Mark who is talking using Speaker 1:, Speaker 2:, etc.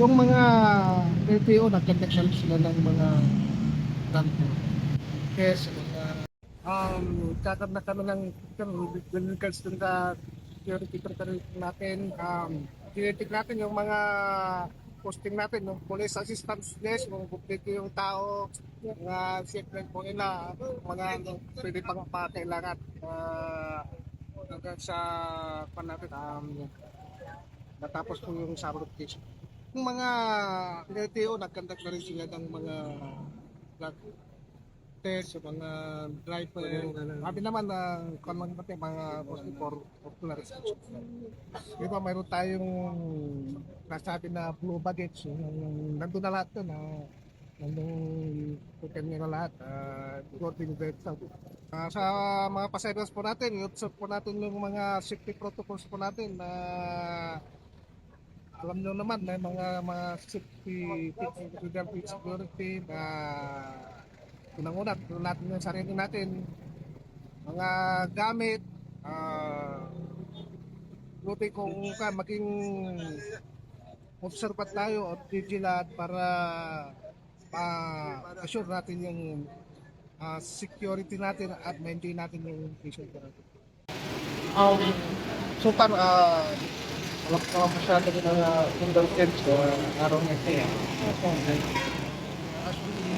Speaker 1: Yung mga LTO nagkonnection sila ng mga ganito. Yes, kakab na kami ng when regards dun sa security preparation natin, tinitik natin yung mga posting natin, yung police assistance desk, kung kumplete yung tao, mga secret po nila, mga pwede pang pakailangan. Hanggang sa pan natin, natapos po yung summer vacation. Yung mga LTO, nag-conduct na rin sila ng mga drug test, yung mga driver. Sabi naman na common natin, mga posting for popular restrictions. Di ba, mayroon tayong nasabi na blue baggage, yung nandun na lahat yun, nandun token nyo na lahat, according to sa mga passengers po natin, i-observe po natin yung mga safety protocols po natin na alam nyo naman na mga safety tips regarding security na unang-una, tulad natin yung sarili natin, mga gamit, buti kung maging observant tayo at vigilant para assure natin yung security natin at maintain natin yung patient natin. Um, so paano, wala pa masyado ng window change araw na ito.